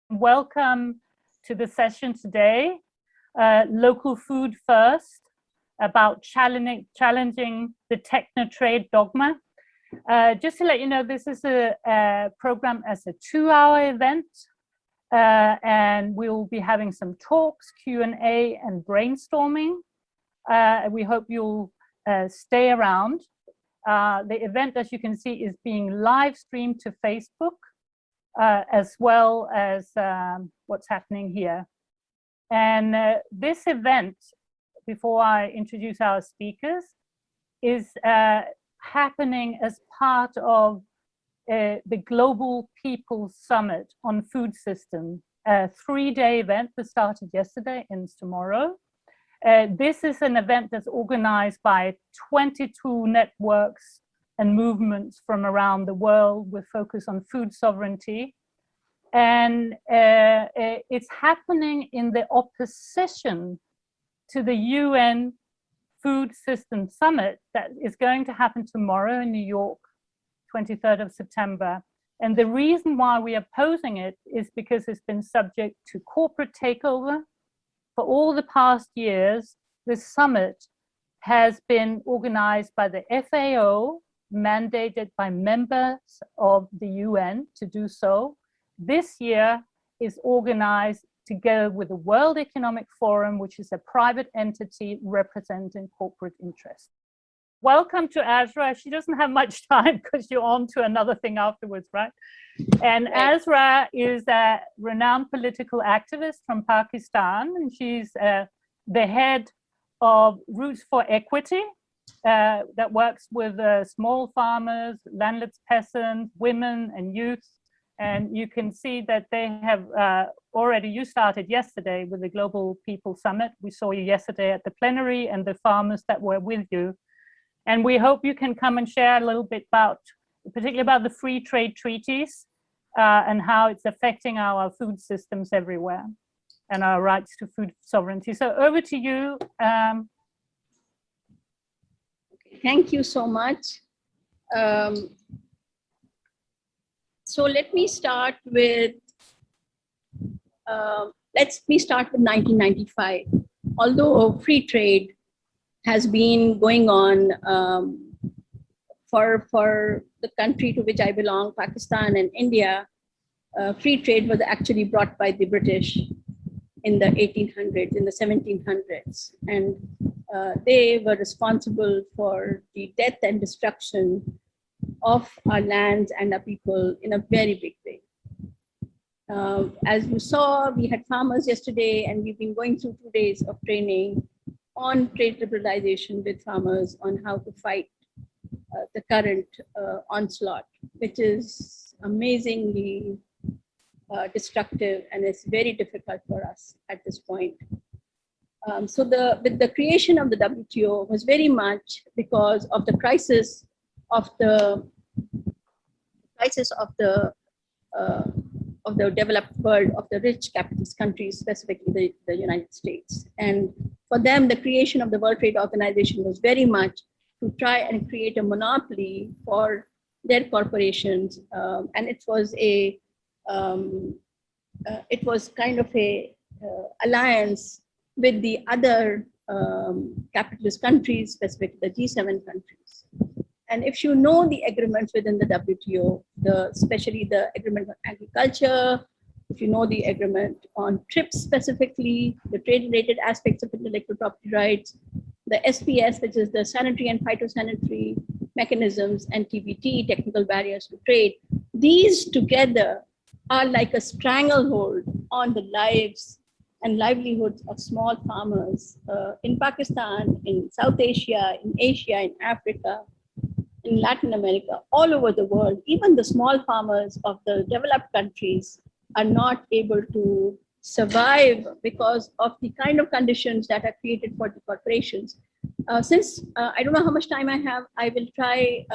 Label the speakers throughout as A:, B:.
A: Welcome to the session today, Local Food First, about challenging the Techno-Trade dogma. Just to let you know, this is a program as a 2-hour event, and we will be having some talks, Q&A, and brainstorming. We hope you'll stay around. The event, as you can see, is being live streamed to Facebook, as well as what's happening here. And this event, before I introduce our speakers, is happening as part of the Global People's Summit on Food System, a 3-day event that started yesterday and tomorrow. This is an event that's organized by 22 networks and movements from around the world with focus on food sovereignty. And it's happening in the opposition to the UN Food System Summit that is going to happen tomorrow in New York, 23rd of September. And the reason why we are opposing it is because it's been subject to corporate takeover. For all the past years, this summit has been organized by the FAO, mandated by members of the UN to do so. This year is organized together with the World Economic Forum, which is a private entity representing corporate interests. Welcome to Azra. She doesn't have much time because you're on to another thing afterwards, right? And Azra is a renowned political activist from Pakistan, and she's the head of Roots for Equity, that works with small farmers, landless peasants, women, and youth. And you can see that they have already, you started yesterday with the Global People Summit. We saw you yesterday at the plenary and the farmers that were with you. And we hope you can come and share a little bit about, particularly about the free trade treaties and how it's affecting our food systems everywhere and our rights to food sovereignty. So over to you.
B: Thank you so much. So let me start with, 1995. Although free trade has been going on for the country to which I belong, Pakistan and India, free trade was actually brought by the British in the 1800s, in the 1700s. And they were responsible for the death and destruction of our lands and our people in a very big way. As you saw, we had farmers yesterday, and we've been going through 2 days of training on trade liberalization with farmers on how to fight the current onslaught, which is amazingly destructive, and it's very difficult for us at this point. So with the creation of the WTO was very much because of the crisis of the developed world, of the rich capitalist countries, specifically the United States. And for them, the creation of the World Trade Organization was very much to try and create a monopoly for their corporations. And it was kind of a alliance with the other capitalist countries, specifically the G7 countries. And if you know the agreements within the WTO, especially the agreement on agriculture, if you know the agreement on TRIPS specifically, the trade-related aspects of intellectual property rights, the SPS, which is the sanitary and phytosanitary mechanisms, and TBT, technical barriers to trade, these together are like a stranglehold on the lives and livelihoods of small farmers in Pakistan, in South Asia, in Africa, in Latin America, all over the world. Even the small farmers of the developed countries are not able to survive because of the kind of conditions that are created for the corporations. Since I don't know how much time I have, I will try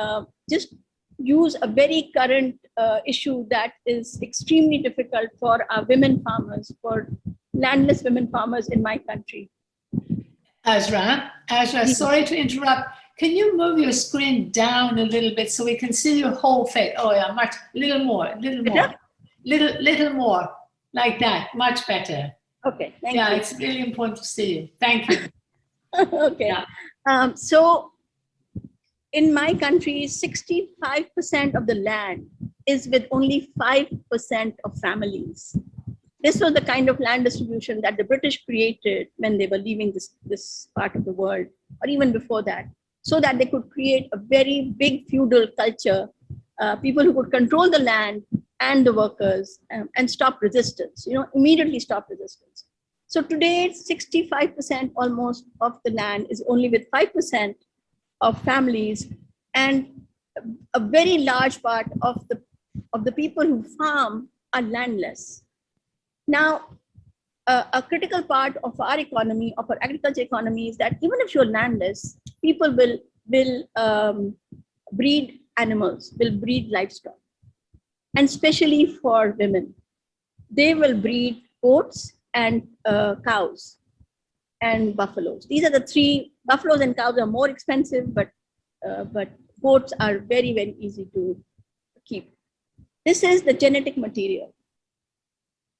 B: just use a very current issue that is extremely difficult for our women farmers, for landless women farmers in my country.
C: Azra, sorry to interrupt. Can you move your screen down a little bit so we can see your whole face? Oh yeah, much, little more. Like that, much better.
B: Okay, thank
C: Yeah,
B: you.
C: it's really important to see you. Thank you.
B: Okay.
C: Yeah.
B: So in my country, 65% of the land is with only 5% of families. This was the kind of land distribution that the British created when they were leaving this part of the world, or even before that, so that they could create a very big feudal culture, people who could control the land and the workers, and stop resistance, immediately stop resistance. So today, 65% almost of the land is only with 5% of families, and a very large part of the people who farm are landless. Now, a critical part of our economy, of our agriculture economy, is that even if you're landless, people will breed animals, will breed livestock, and especially for women, they will breed goats and cows and buffaloes. These are the three. Buffaloes and cows are more expensive, but goats are very, very easy to keep. This is the genetic material,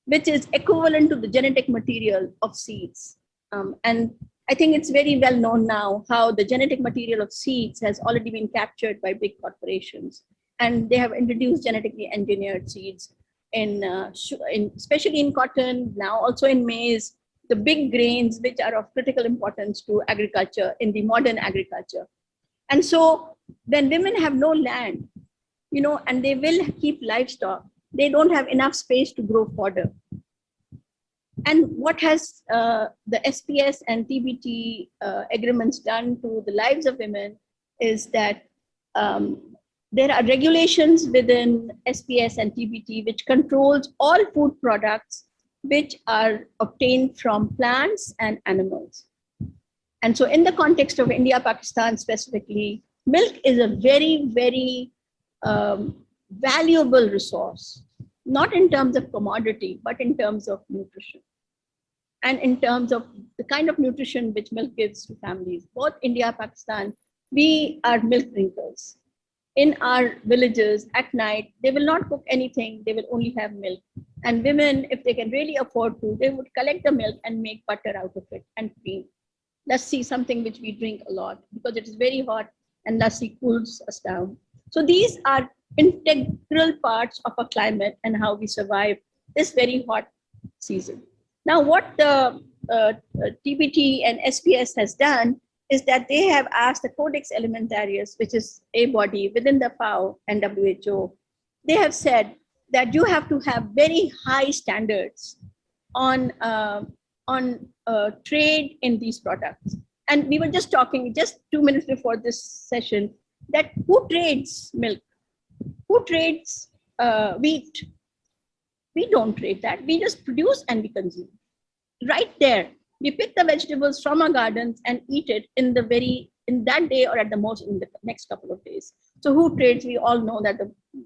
B: which is equivalent to the genetic material of seeds. And I think it's very well known now how the genetic material of seeds has already been captured by big corporations. And they have introduced genetically engineered seeds especially in cotton, now also in maize, the big grains which are of critical importance to agriculture in the modern agriculture. And so when women have no land, and they will keep livestock, they don't have enough space to grow fodder. And what has the SPS and TBT agreements done to the lives of women is that there are regulations within SPS and TBT which controls all food products which are obtained from plants and animals. And so in the context of India, Pakistan specifically, milk is a very, very valuable resource, not in terms of commodity, but in terms of nutrition. And in terms of the kind of nutrition which milk gives to families, both India, Pakistan, we are milk drinkers. In our villages at night, they will not cook anything, they will only have milk. And women, if they can really afford to, they would collect the milk and make butter out of it and cream. Lassi, something which we drink a lot because it is very hot and lassi cools us down. So these are integral parts of our climate and how we survive this very hot season. Now, what the TBT and SPS has done is that they have asked the Codex Alimentarius, which is a body within the FAO and WHO, they have said that you have to have very high standards on trade in these products. And we were just talking just 2 minutes before this session that who trades milk? Who trades wheat? We don't trade that. We just produce and we consume. Right there, we pick the vegetables from our gardens and eat it in that day or at the most in the next couple of days. So who trades? We all know that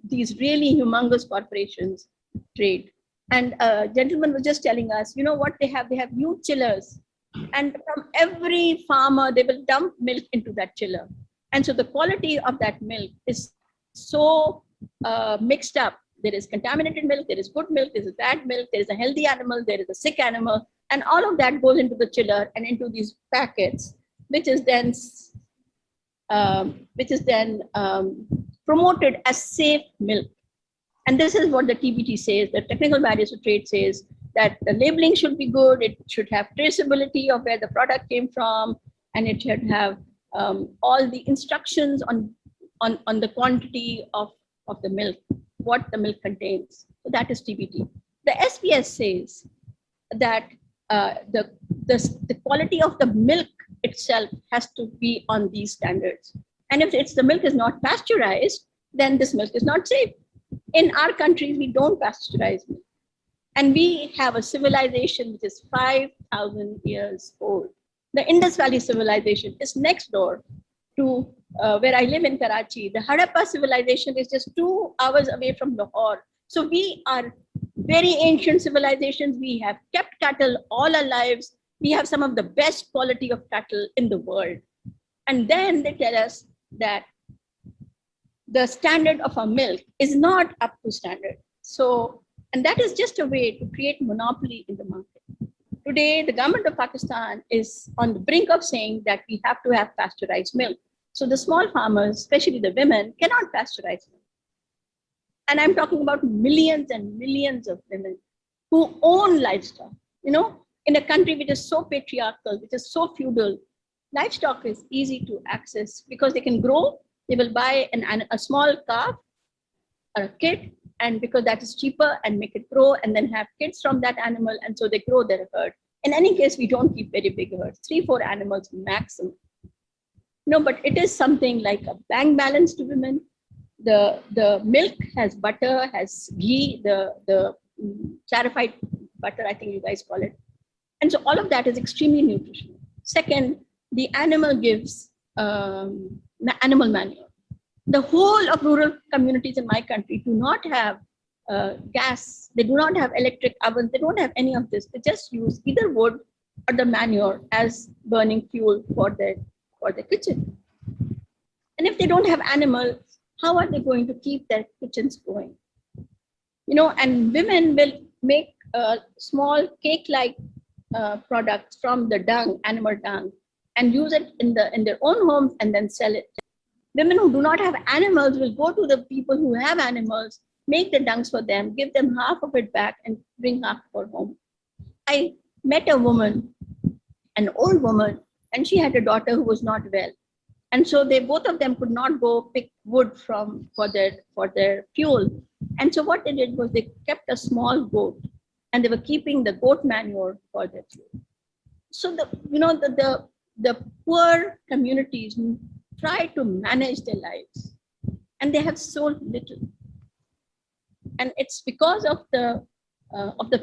B: these really humongous corporations trade. And a gentleman was just telling us, you know what they have? They have huge chillers. And from every farmer, they will dump milk into that chiller. And so the quality of that milk is so mixed up. There is contaminated milk, there is good milk, there is bad milk, there is a healthy animal, there is a sick animal. And all of that goes into the chiller and into these packets, which is then promoted as safe milk. And this is what the TBT says, the Technical Barriers to Trade says, that the labeling should be good, it should have traceability of where the product came from, and it should have all the instructions on the quantity of the milk, what the milk contains. So that is TBT. The SPS says that the quality of the milk itself has to be on these standards. And if the milk is not pasteurized, then this milk is not safe. In our countries, we don't pasteurize milk. And we have a civilization which is 5,000 years old. The Indus Valley civilization is next door to where I live in Karachi. The Harappa civilization is just 2 hours away from Lahore. So we are very ancient civilizations. We have kept cattle all our lives. We have some of the best quality of cattle in the world. And then they tell us that the standard of our milk is not up to standard. So, And that is just a way to create monopoly in the market. Today, the government of Pakistan is on the brink of saying that we have to have pasteurized milk. So the small farmers, especially the women, cannot pasteurize milk. And I'm talking about millions and millions of women who own livestock. You know, in a country which is so patriarchal, which is so feudal, livestock is easy to access because they can grow. They will buy a small calf or a kid, and because that is cheaper, and make it grow and then have kids from that animal. And so they grow their herd. In any case, we don't keep very big herds, 3-4 animals maximum. No, but it is something like a bank balance to women. The milk has butter, has ghee, the clarified butter, I think you guys call it. And so all of that is extremely nutritional. Second, the animal gives animal manure. The whole of rural communities in my country do not have gas. They do not have electric ovens. They don't have any of this. They just use either wood or the manure as burning fuel for their kitchen. And if they don't have animals, how are they going to keep their kitchens going? You know, and women will make small cake-like products from the dung, animal dung, and use it in their own homes and then sell it. Women who do not have animals will go to the people who have animals, make the dungs for them, give them half of it back, and bring half for home. I met a woman, an old woman, and she had a daughter who was not well. And so both of them could not go pick wood for their fuel. And so what they did was they kept a small goat, and they were keeping the goat manure for their fuel. So the poor communities try to manage their lives, and they have so little. And it's because of the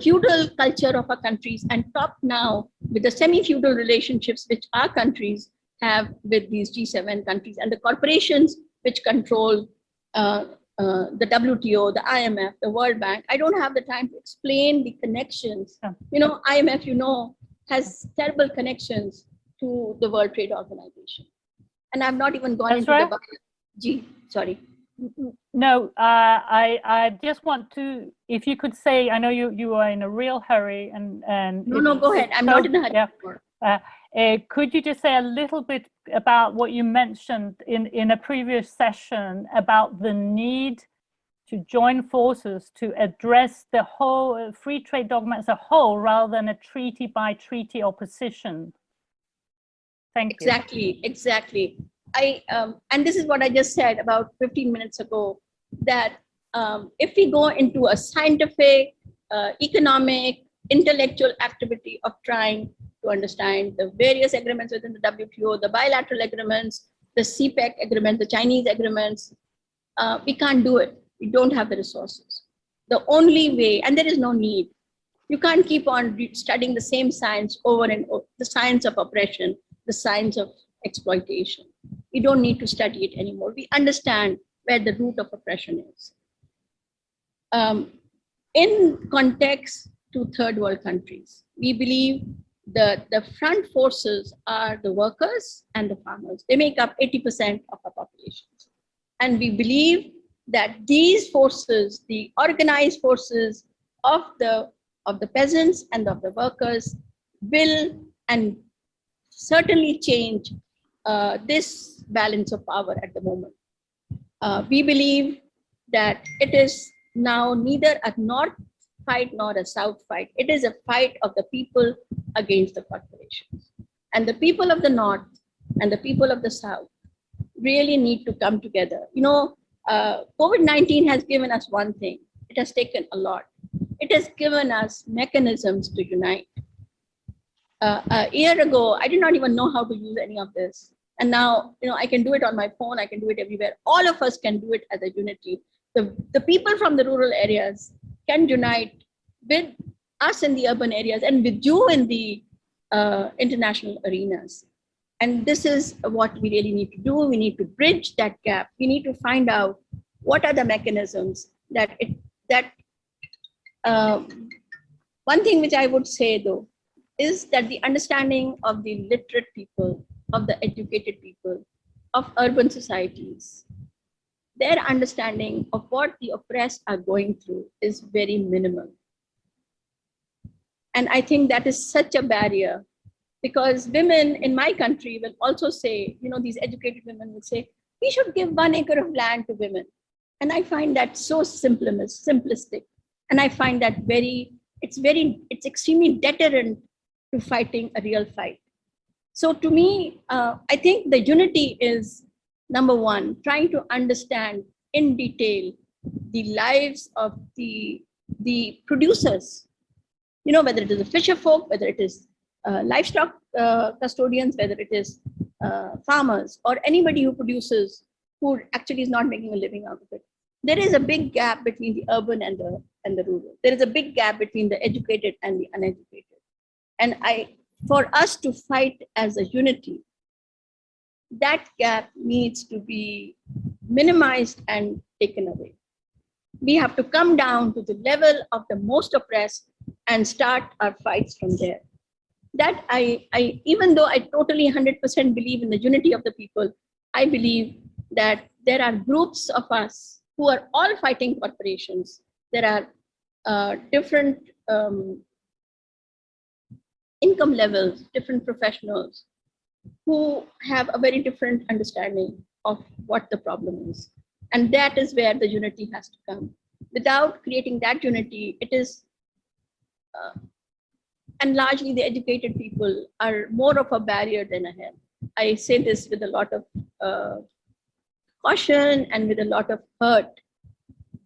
B: feudal culture of our countries, and topped now with the semi-feudal relationships which our countries have with these G7 countries and the corporations which control the WTO, the IMF, the World Bank. I don't have the time to explain the connections. You know, IMF, you know, has terrible connections to the World Trade Organization. And I've not even gone into the sorry.
A: No, I just want to, if you could say, I know you are in a real hurry, and
B: no, go ahead. I'm not in a hurry.
A: Yeah. Could you just say a little bit about what you mentioned in a previous session about the need to join forces to address the whole free trade dogma as a whole, rather than a treaty by treaty opposition? Thank you.
B: Exactly. And this is what I just said about 15 minutes ago, that if we go into a scientific, economic, intellectual activity of trying to understand the various agreements within the WTO, the bilateral agreements, the CPEC agreement, the Chinese agreements, we can't do it. We don't have the resources. The only way, and there is no need, you can't keep on studying the same science over and over, the science of oppression, the science of exploitation. We don't need to study it anymore. We understand where the root of oppression is. In context to third world countries, we believe the front forces are the workers and the farmers. They make up 80% of our populations. And we believe that these forces, the organized forces of the peasants and of the workers, will and certainly change this balance of power at the moment. We believe that it is now neither a North fight nor a South fight. It is a fight of the people against the corporations. And the people of the North and the people of the South really need to come together. You know, COVID-19 has given us one thing. It has taken a lot. It has given us mechanisms to unite. A year ago, I did not even know how to use any of this. And now, you know, I can do it on my phone. I can do it everywhere. All of us can do it as a unity. The people from the rural areas can unite with us in the urban areas and with you in the international arenas. And this is what we really need to do. We need to bridge that gap. We need to find out what are the mechanisms one thing which I would say though, is that the understanding of the literate people, of the educated people, of urban societies, their understanding of what the oppressed are going through is very minimal. And I think that is such a barrier, because women in my country will also say, these educated women will say, we should give 1 acre of land to women. And I find that so simplistic. And I find that it's extremely deterrent to fighting a real fight. So to me, I think the unity is, number one, trying to understand in detail the lives of the producers, whether it is the fisher folk, whether it is livestock custodians, whether it is farmers, or anybody who produces, who actually is not making a living out of it. There is a big gap between the urban and the rural. There is a big gap between the educated and the uneducated. And for us to fight as a unity, that gap needs to be minimized and taken away. We have to come down to the level of the most oppressed and start our fights from there. That even though I totally 100% believe in the unity of the people, I believe that there are groups of us who are all fighting corporations. There are different income levels, different professionals who have a very different understanding of what the problem is. And that is where the unity has to come. Without creating that unity, it is, and largely the educated people are more of a barrier than a help. I say this with a lot of caution and with a lot of hurt,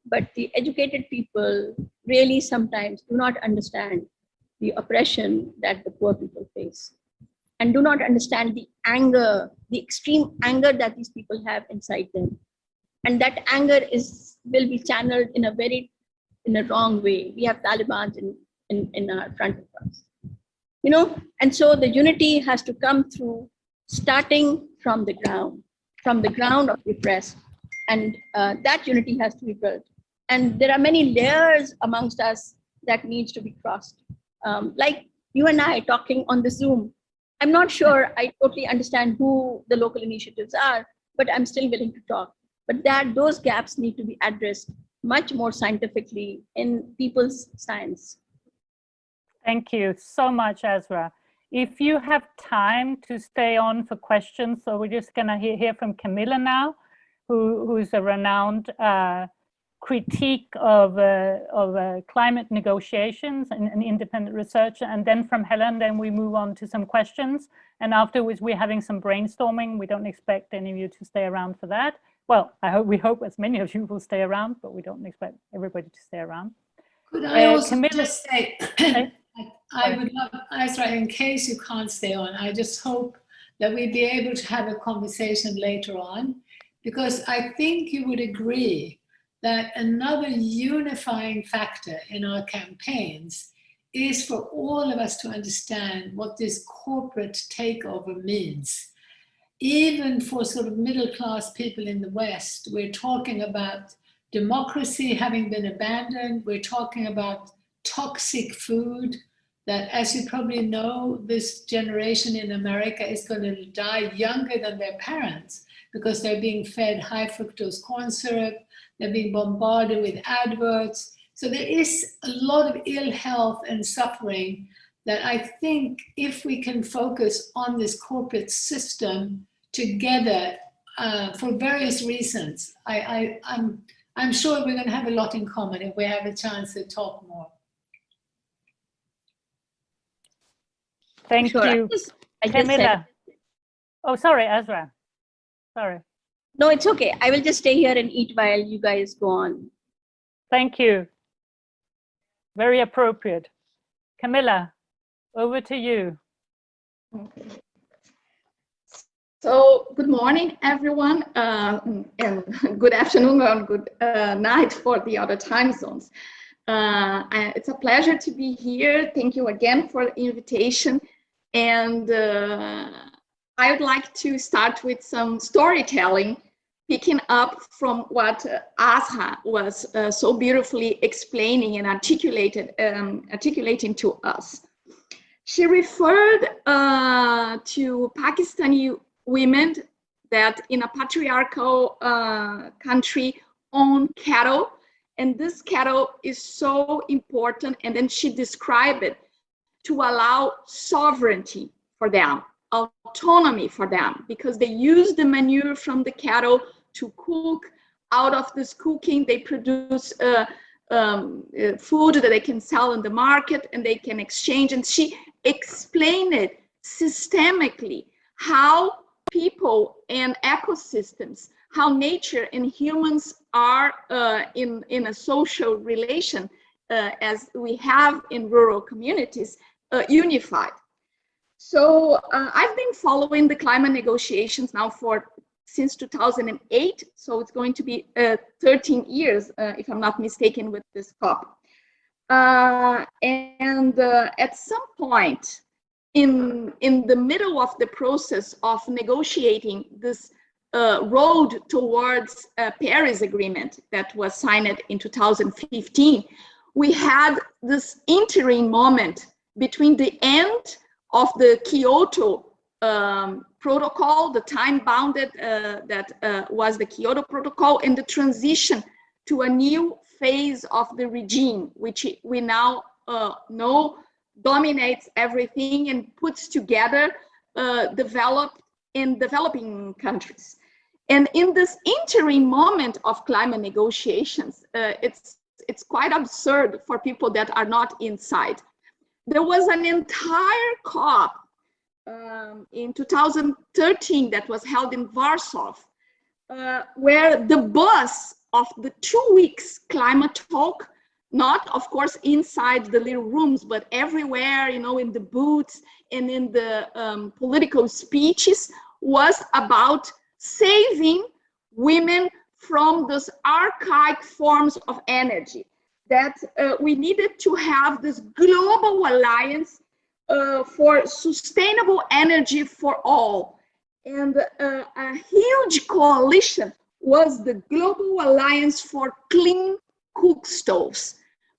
B: but the educated people really sometimes do not understand the oppression that the poor people face, and do not understand the anger, the extreme anger that these people have inside them. And that anger will be channeled in a wrong way. We have Taliban in our front of us, and so the unity has to come through starting from the ground of the oppressed, and that unity has to be built. And there are many layers amongst us that needs to be crossed. Like you and I talking on the Zoom, I'm not sure I totally understand who the local initiatives are, but I'm still willing to talk. But those gaps need to be addressed much more scientifically in people's science.
A: Thank you so much, Azra. If you have time to stay on for questions, so we're just going to hear from Camila now, who's a renowned critique of climate negotiations and an independent researcher, and then from Helena, then we move on to some questions. And afterwards, we're having some brainstorming. We don't expect any of you to stay around for that. Well, we hope as many of you will stay around, but we don't expect everybody to stay around.
C: Could I also
A: Camila,
C: just say, I would love, Azra, in case you can't stay on, I just hope that we'd be able to have a conversation later on, because I think you would agree that another unifying factor in our campaigns is for all of us to understand what this corporate takeover means. Even for sort of middle-class people in the West, we're talking about democracy having been abandoned. We're talking about toxic food that, as you probably know, this generation in America is going to die younger than their parents because they're being fed high fructose corn syrup. They're being bombarded with adverts. So there is a lot of ill health and suffering that I think if we can focus on this corporate system together for various reasons, I'm sure we're going to have a lot in common if we have a chance to talk more.
A: Thank you, Camila. Oh, sorry, Azra. Sorry.
B: No, it's okay. I will just stay here and eat while you guys go on.
A: Thank you. Very appropriate. Camila, over to you.
D: Okay. So, good morning, everyone, and good afternoon or good night for the other time zones. It's a pleasure to be here. Thank you again for the invitation. And I would like to start with some storytelling, picking up from what Azra was so beautifully explaining and articulating to us. She referred to Pakistani women that in a patriarchal country own cattle, and this cattle is so important. And then she described it to allow sovereignty for them, autonomy for them, because they use the manure from the cattle to cook. Out of this cooking, they produce food that they can sell in the market and they can exchange. And she explained it systemically, how people and ecosystems, how nature and humans are in a social relation, as we have in rural communities, unified. So I've been following the climate negotiations now since 2008, so it's going to be 13 years, if I'm not mistaken, with this COP. And at some point in the middle of the process of negotiating this road towards a Paris Agreement that was signed in 2015, we had this interim moment between the end of the Kyoto protocol, the time-bounded that was the Kyoto Protocol, and the transition to a new phase of the regime, which we now know dominates everything and puts together developing countries. And in this interim moment of climate negotiations, it's quite absurd for people that are not inside. There was an entire COP in 2013 that was held in Warsaw, where the buzz of the 2 weeks climate talk, not of course inside the little rooms, but everywhere, you know, in the booths and in the political speeches, was about saving women from those archaic forms of energy, that we needed to have this global alliance for sustainable energy for all. And a huge coalition was the Global Alliance for Clean Cook Stoves.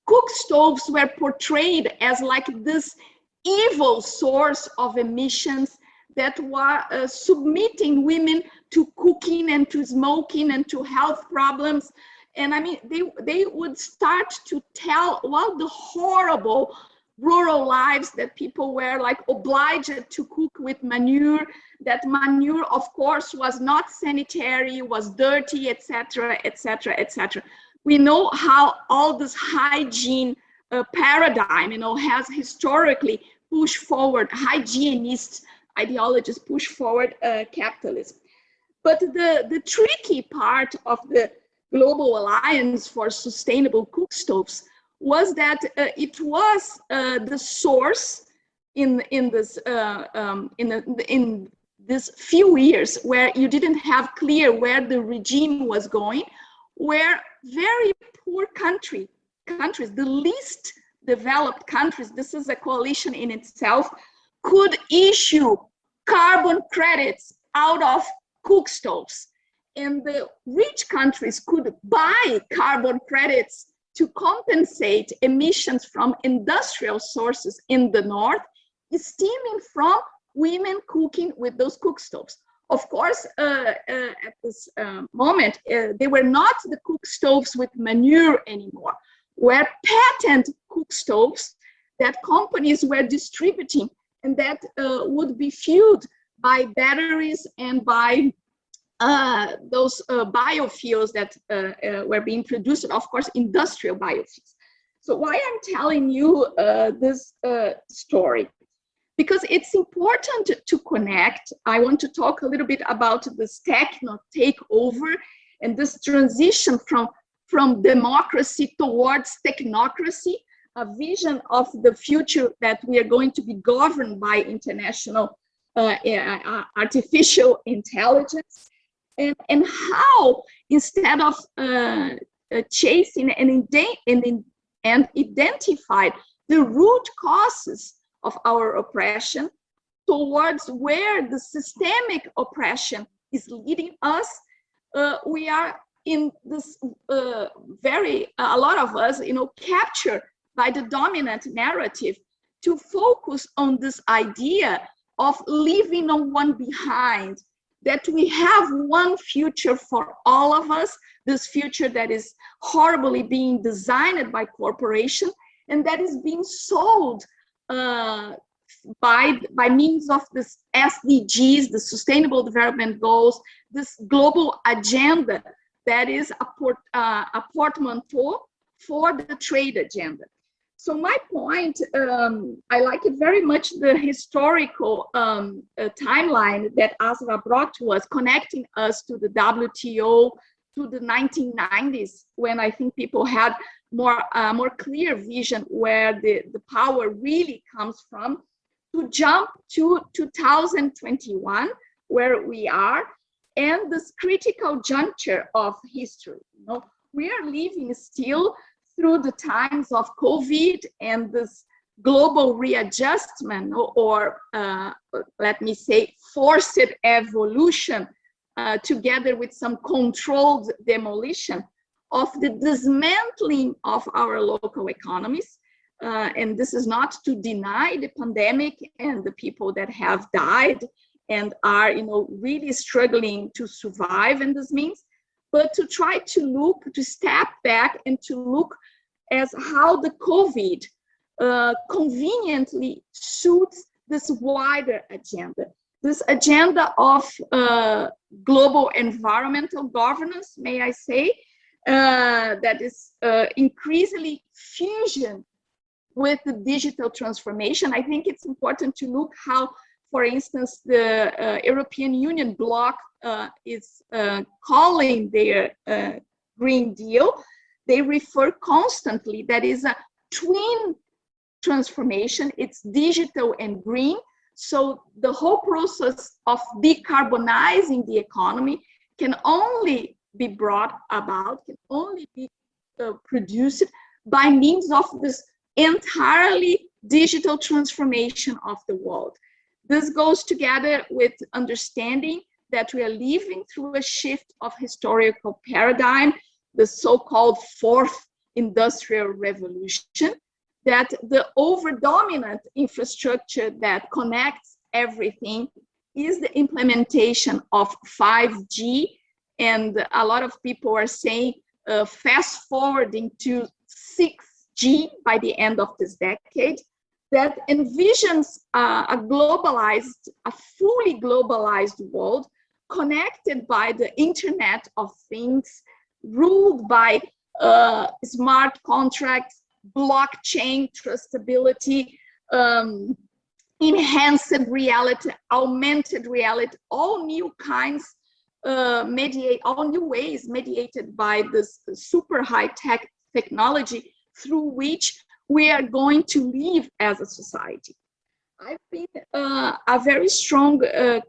D: Cook stoves were portrayed as like this evil source of emissions that were submitting women to cooking and to smoking and to health problems. And I mean, they would start to tell what the horrible rural lives that people were like obliged to cook with manure, that manure of course was not sanitary, was dirty, etc., etc., etc. We know how all this hygiene paradigm, you know, has historically pushed forward, hygienist ideologies push forward capitalism. But the tricky part of the Global Alliance for Sustainable Cook Stoves was that it was the source in this few years where you didn't have clear where the regime was going, where very poor countries, the least developed countries, this is a coalition in itself, could issue carbon credits out of cook stoves. And the rich countries could buy carbon credits to compensate emissions from industrial sources in the north, stemming from women cooking with those cook stoves. Of course, at this moment, they were not the cook stoves with manure anymore, were patent cook stoves that companies were distributing and that would be fueled by batteries and by those biofuels that were being produced, of course, industrial biofuels. So why I'm telling you this story? Because it's important to connect. I want to talk a little bit about this techno takeover and this transition from democracy towards technocracy, a vision of the future that we are going to be governed by international artificial intelligence, and how instead of chasing and identify the root causes of our oppression towards where the systemic oppression is leading us, we are in this a lot of us, you know, captured by the dominant narrative to focus on this idea of leaving no one behind, that we have one future for all of us, this future that is horribly being designed by corporation and that is being sold by means of this SDGs, the Sustainable Development Goals, this global agenda that is a portmanteau for the trade agenda. So my point, I like it very much, the historical timeline that Azra brought to us, connecting us to the WTO, to the 1990s, when I think people had more clear vision where the power really comes from, to jump to 2021, where we are, and this critical juncture of history. You know, we are living still through the times of COVID and this global readjustment, or let me say, forced evolution, together with some controlled demolition of the dismantling of our local economies. And this is not to deny the pandemic and the people that have died and are, you know, really struggling to survive in this means, but to try to step back and to look as how the COVID conveniently suits this wider agenda. This agenda of global environmental governance, may I say, that is increasingly fusion with the digital transformation. I think it's important to look how, for instance, the European Union bloc is calling their Green Deal. They refer constantly that is a twin transformation. It's digital and green. So the whole process of decarbonizing the economy can only be brought about, can only be produced by means of this entirely digital transformation of the world. This goes together with understanding that we are living through a shift of historical paradigm, the so-called fourth industrial revolution, that the over-dominant infrastructure that connects everything is the implementation of 5G. And a lot of people are saying fast forwarding to 6G by the end of this decade, that envisions a fully globalized world connected by the Internet of Things, ruled by smart contracts, blockchain trustability, enhanced reality, augmented reality, all new kinds, all new ways mediated by this super high-tech technology through which we are going to live as a society. I've been a very strong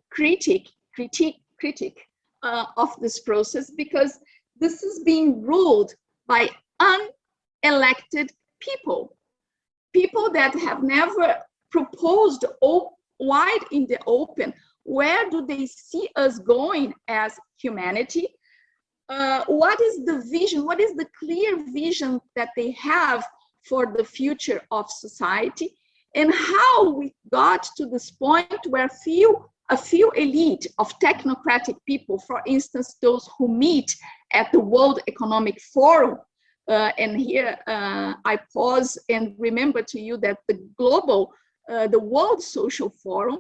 D: critic of this process, because this is being ruled by unelected people that have never proposed wide in the open, where do they see us going as humanity? What is the vision? What is the clear vision that they have for the future of society? And how we got to this point where a few elite of technocratic people, for instance, those who meet at the World Economic Forum, and here I pause and remember to you that the World Social Forum,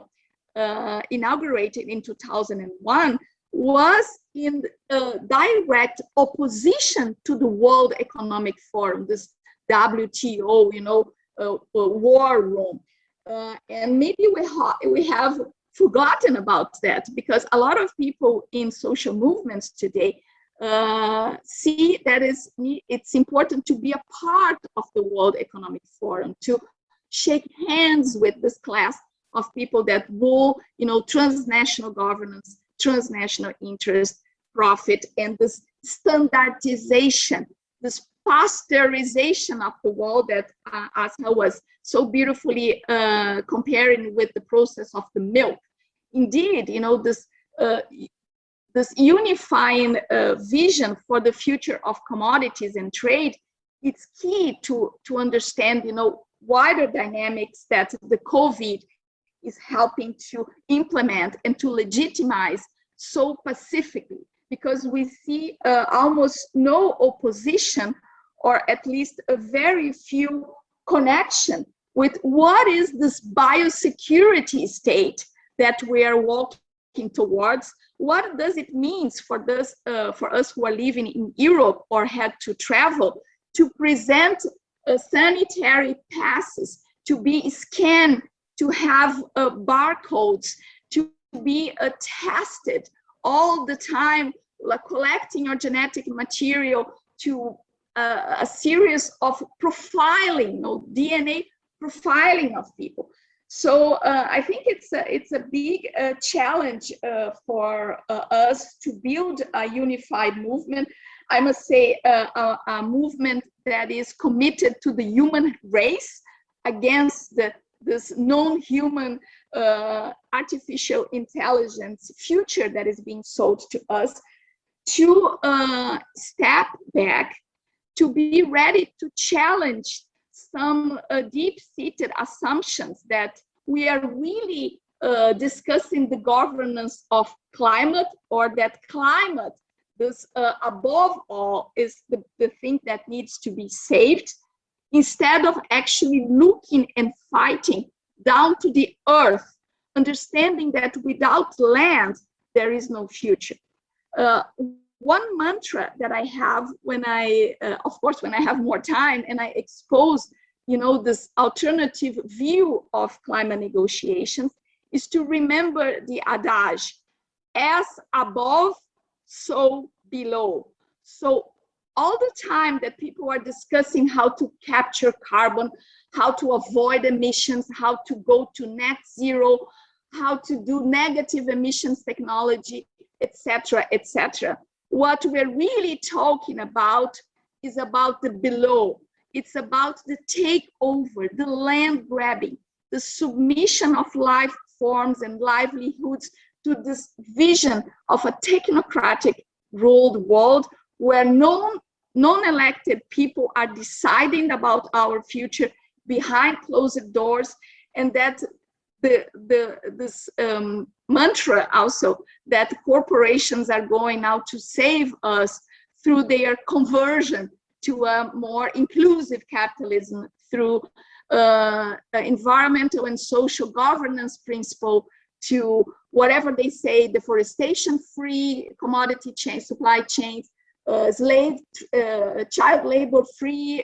D: inaugurated in 2001, was in direct opposition to the World Economic Forum, this WTO, you know, war room. And maybe we have forgotten about that, because a lot of people in social movements today see that it's important to be a part of the World Economic Forum, to shake hands with this class of people that rule, you know, transnational governance, transnational interest, profit, and this standardization, this pasteurization of the world that Azra was so beautifully comparing with the process of the milk. Indeed, you know, this unifying vision for the future of commodities and trade, it's key to understand, you know, wider dynamics that the COVID is helping to implement and to legitimize so pacifically, because we see almost no opposition, or at least a very few connection with what is this biosecurity state that we are walking towards. What does it mean for this, for us who are living in Europe or had to travel, to present sanitary passes, to be scanned, to have barcodes, to be tested all the time, like collecting your genetic material, to a series of profiling, DNA profiling of people. So I think it's a big challenge for us to build a unified movement. I must say a movement that is committed to the human race against this non-human artificial intelligence future that is being sold to us, to step back, to be ready to challenge some deep-seated assumptions that we are really discussing the governance of climate, or that climate, this above all, is the thing that needs to be saved, instead of actually looking and fighting down to the earth, understanding that without land, there is no future. One mantra that I have when I, of course, when I have more time and I expose, this alternative view of climate negotiations, is to remember the adage, as above, so below. So all the time that people are discussing how to capture carbon, how to avoid emissions, how to go to net zero, how to do negative emissions technology, etc., etc. What we're really talking about is about the below. It's about the takeover, the land grabbing, the submission of life forms and livelihoods to this vision of a technocratic ruled world where non-elected people are deciding about our future behind closed doors, and that this mantra also that corporations are going out to save us through their conversion to a more inclusive capitalism, through environmental and social governance principle, to whatever they say, deforestation-free commodity chain, supply chains, child labor-free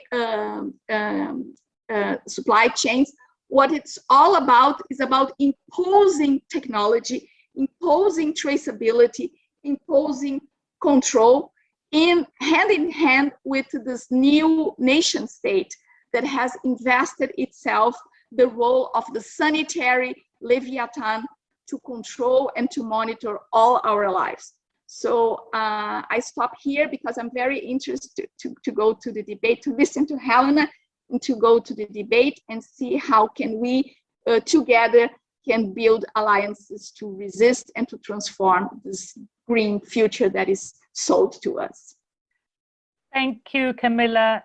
D: supply chains. What it's all about is about imposing technology, imposing traceability, imposing control, hand in hand with this new nation state that has invested itself the role of the sanitary leviathan to control and to monitor all our lives. So I stop here because I'm very interested to go to the debate, to listen to Helena, and to go to the debate and see how can we together can build alliances to resist and to transform this green future that is sold to us.
A: Thank you, Camila.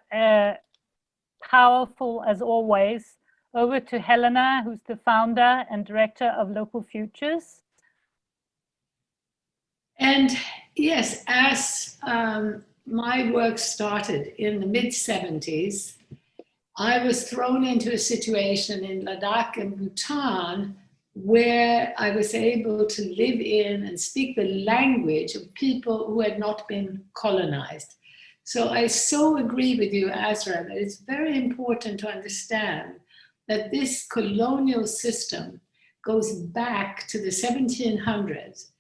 A: Powerful as always. Over to Helena, who's the founder and director of Local Futures.
C: And yes, as my work started in the mid-70s, I was thrown into a situation in Ladakh and Bhutan where I was able to live in and speak the language of people who had not been colonized. So I so agree with you, Azra, that it's very important to understand that this colonial system goes back to the 1700s.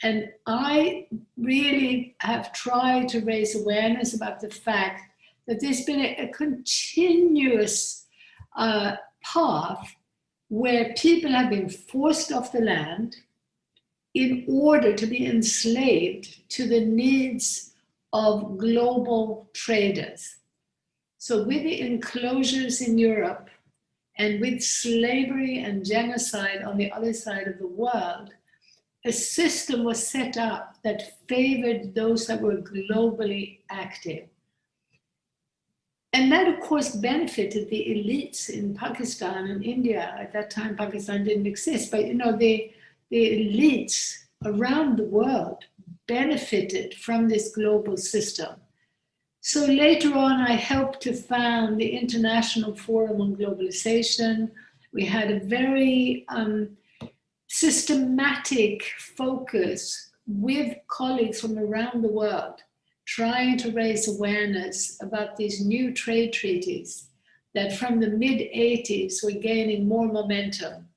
C: And I really have tried to raise awareness about the fact that there's been a continuous path where people have been forced off the land in order to be enslaved to the needs of global traders. So with the enclosures in Europe and with slavery and genocide on the other side of the world, a system was set up that favored those that were globally active. And that, of course, benefited the elites in Pakistan and India. At that time, Pakistan didn't exist, but the elites around the world benefited from this global system. So later on, I helped to found the International Forum on Globalization. We had a very systematic focus with colleagues from around the world, trying to raise awareness about these new trade treaties that from the mid-80s were gaining more momentum.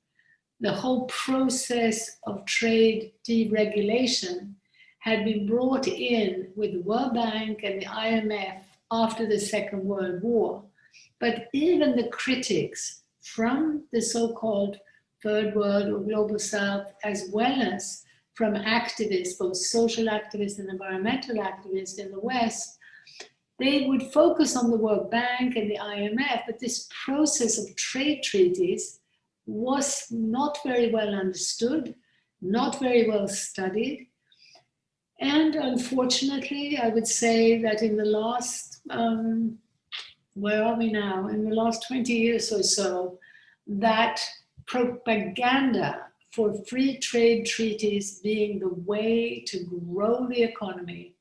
C: The whole process of trade deregulation had been brought in with the World Bank and the IMF after the Second World War. But even the critics from the so-called Third World or Global South, as well as from activists, both social activists and environmental activists in the West, they would focus on the World Bank and the IMF, but this process of trade treaties was not very well understood, not very well studied. And unfortunately, I would say that in the last, where are we now? In the last 20 years or so, that propaganda for free trade treaties being the way to grow the economy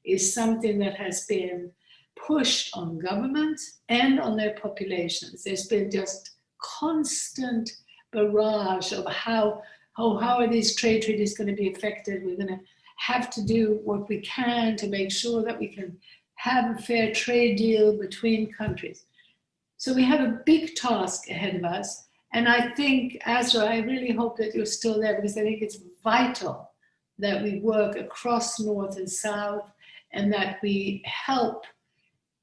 C: is something that has been pushed on governments and on their populations. There's been just constant barrage of how are these trade treaties going to be effective. We're going to have to do what we can to make sure that we can have a fair trade deal between countries. So we have a big task ahead of us. And I think, Azra, I really hope that you're still there, because I think it's vital that we work across North and South, and that we help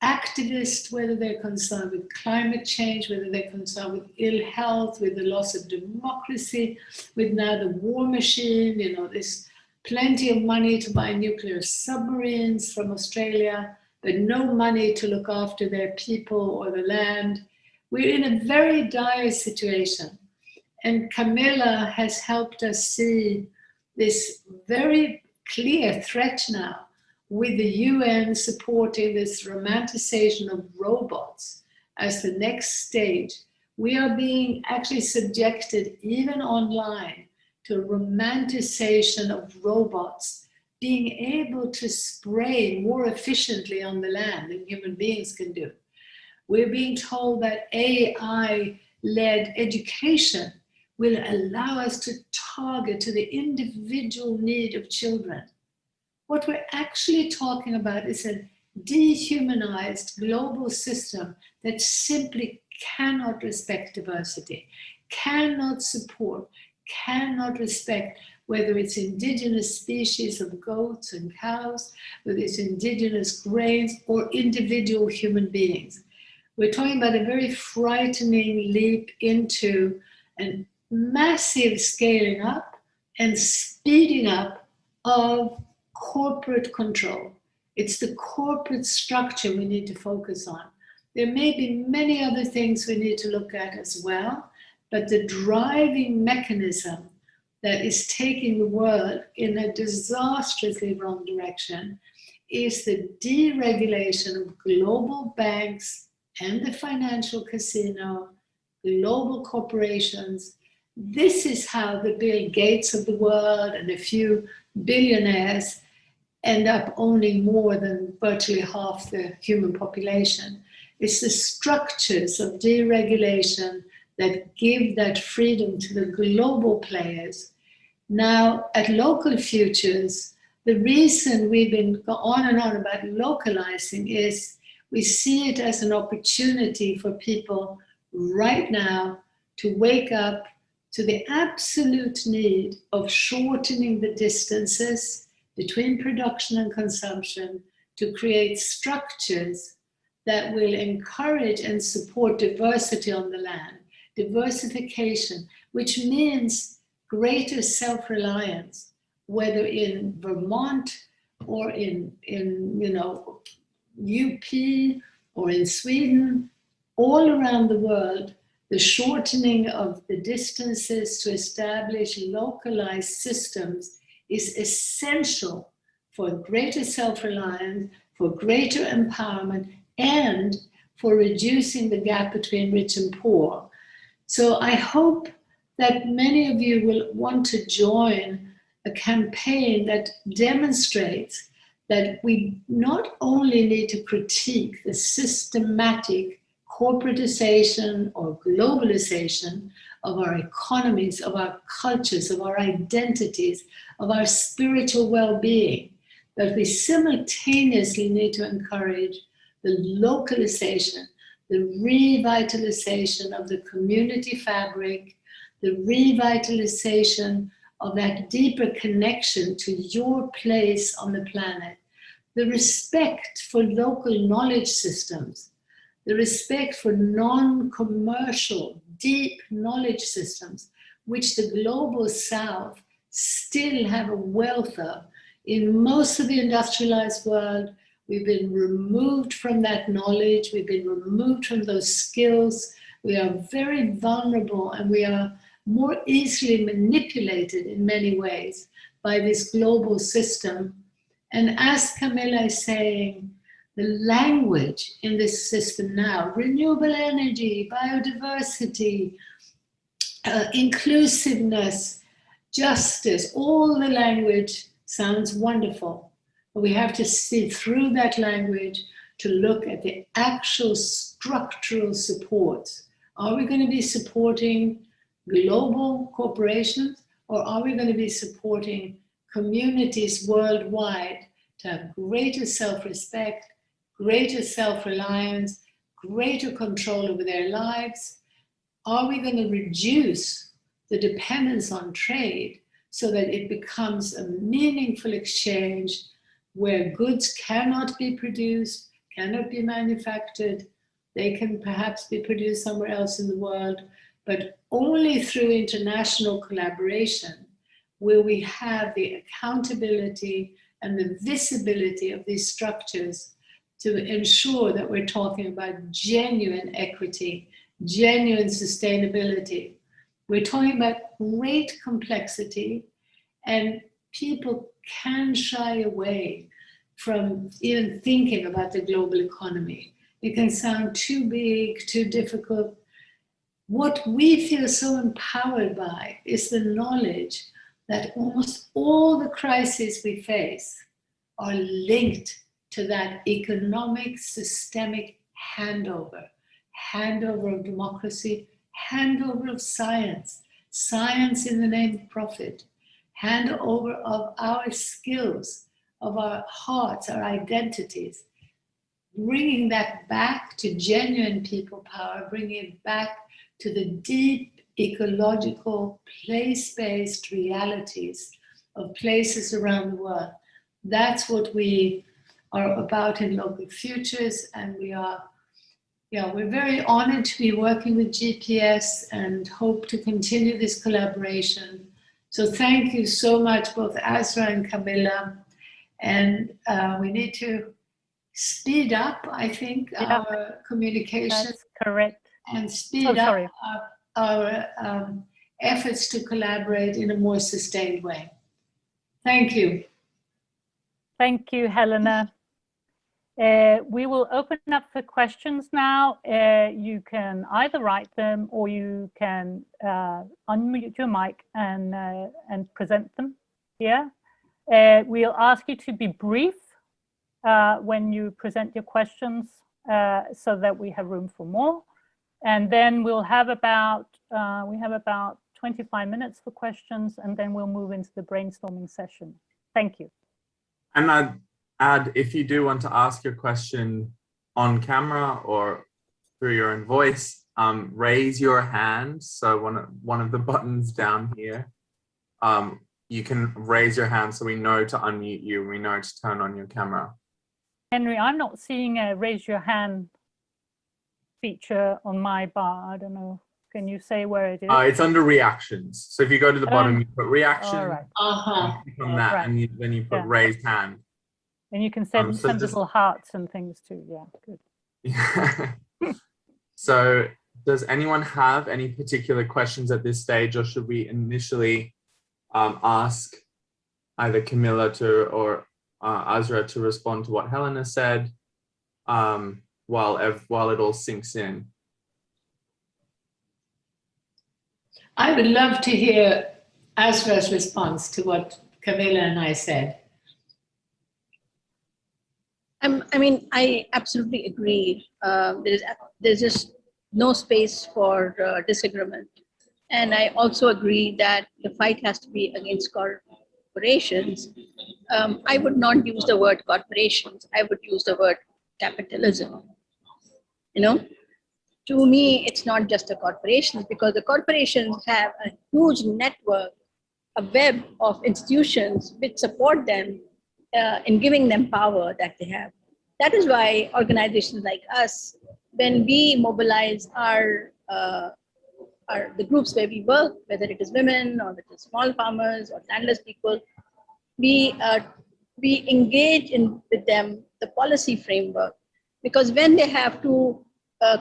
C: activists, whether they're concerned with climate change, whether they're concerned with ill health, with the loss of democracy, with now the war machine, you know, there's plenty of money to buy nuclear submarines from Australia, but no money to look after their people or the land. We're in a very dire situation. And Camila has helped us see this very clear threat now with the UN supporting this romanticization of robots as the next stage. We are being actually subjected, even online, to romanticization of robots being able to spray more efficiently on the land than human beings can do. We're being told that AI-led education will allow us to target to the individual need of children. What we're actually talking about is a dehumanized global system that simply cannot respect diversity, cannot support, cannot respect whether it's indigenous species of goats and cows, whether it's indigenous grains or individual human beings. We're talking about a very frightening leap into a massive scaling up and speeding up of corporate control. It's the corporate structure we need to focus on. There may be many other things we need to look at as well, but the driving mechanism that is taking the world in a disastrously wrong direction is the deregulation of global banks and the financial casino, global corporations. This is how the Bill Gates of the world and a few billionaires end up owning more than virtually half the human population. It's the structures of deregulation that give that freedom to the global players. Now, at local futures, the reason we've been on and on about localizing is we see it as an opportunity for people right now to wake up to the absolute need of shortening the distances between production and consumption to create structures that will encourage and support diversity on the land, diversification, which means greater self-reliance, whether in Vermont or in UP or in Sweden, all around the world. The shortening of the distances to establish localized systems is essential for greater self-reliance, for greater empowerment, and for reducing the gap between rich and poor. So I hope that many of you will want to join a campaign that demonstrates that we not only need to critique the systematic corporatization or globalization of our economies, of our cultures, of our identities, of our spiritual well-being, but we simultaneously need to encourage the localization, the revitalization of the community fabric, the revitalization of that deeper connection to your place on the planet, the respect for local knowledge systems, the respect for non-commercial, deep knowledge systems, which the global South still have a wealth of. In most of the industrialized world, we've been removed from that knowledge, we've been removed from those skills, we are very vulnerable, and we are more easily manipulated in many ways by this global system. And as Camila is saying, the language in this system now, renewable energy, biodiversity, inclusiveness, justice, all the language sounds wonderful. But we have to see through that language to look at the actual structural supports. Are we going to be supporting global corporations, or are we going to be supporting communities worldwide to have greater self-respect, greater self-reliance, greater control over their lives? Are we going to reduce the dependence on trade so that it becomes a meaningful exchange where goods cannot be produced, cannot be manufactured, they can perhaps be produced somewhere else in the world, but only through international collaboration will we have the accountability and the visibility of these structures to ensure that we're talking about genuine equity, genuine sustainability. We're talking about great complexity, and people can shy away from even thinking about the global economy. It can sound too big, too difficult. What we feel so empowered by is the knowledge that almost all the crises we face are linked to that economic, systemic handover of democracy, handover of science, science in the name of profit, handover of our skills, of our hearts, our identities, bringing that back to genuine people power, bringing it back to the deep ecological, place-based realities of places around the world. That's what we are about in Local Futures, and we're very honored to be working with GPS and hope to continue this collaboration. So thank you so much, both Azra and Camila. And we need to speed up, I think, our communication.
A: That's correct.
C: And speed up our efforts to collaborate in a more sustained way. Thank you.
A: Thank you, Helena. We will open up for questions now. You can either write them or you can unmute your mic and present them here. We'll ask you to be brief when you present your questions so that we have room for more. And then we'll have about 25 minutes for questions, and then we'll move into the brainstorming session. Thank you.
E: And I'd add, if you do want to ask your question on camera or through your own voice, raise your hand. So one of the buttons down here, you can raise your hand so we know to unmute you, we know to turn on your camera.
A: Henry, I'm not seeing a raise your hand feature on my bar. I don't know. Can you say where it is?
E: It's under reactions. So if you go to the bottom, you put reaction,
A: right.
E: and click on that, right. And then you put raised hand.
A: And you can send some little hearts and things too. Yeah, good.
E: Yeah. So does anyone have any particular questions at this stage, or should we initially ask either Camila or Azra to respond to what Helena said while it all sinks in?
C: I would love to hear Azra's response to what Camila and I said.
B: I mean, I absolutely agree. There's just no space for disagreement. And I also agree that the fight has to be against corporations. I would not use the word corporations. I would use the word capitalism. You know, to me, it's not just the corporations, because the corporations have a huge network, a web of institutions which support them in giving them power that they have. That is why organizations like us, when we mobilize the groups where we work, whether it is women or it is small farmers or landless people, we engage with them the policy framework, because when they have to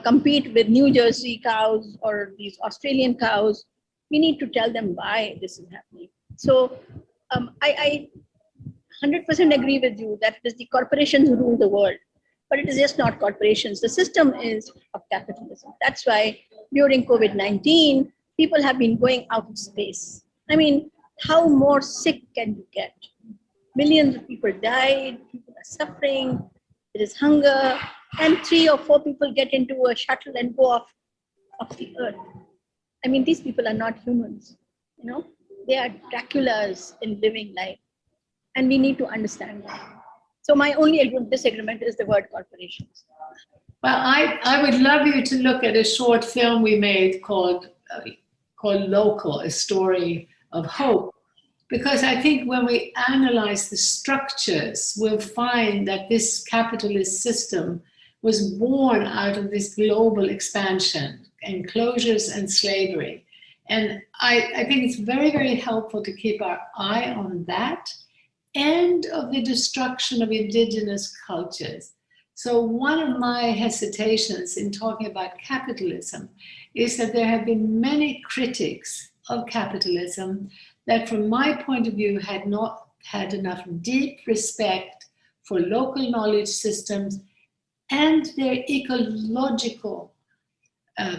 B: compete with New Jersey cows or these Australian cows, we need to tell them why this is happening. So I 100% agree with you that it is the corporations who rule the world, but it is just not corporations. The system is of capitalism. That's why during COVID-19, people have been going out of space. I mean, how more sick can you get? Millions of people died, people are suffering, there is hunger, and 3 or 4 people get into a shuttle and go off the earth. I mean, these people are not humans, you know? They are Draculas in living life. And we need to understand that. So my only disagreement is the word corporations.
C: Well, I would love you to look at a short film we made called Local, a story of hope. Because I think when we analyze the structures, we'll find that this capitalist system was born out of this global expansion, enclosures and slavery. And I think it's very, very helpful to keep our eye on that and of the destruction of indigenous cultures. So one of my hesitations in talking about capitalism is that there have been many critics of capitalism that from my point of view had not had enough deep respect for local knowledge systems and their ecological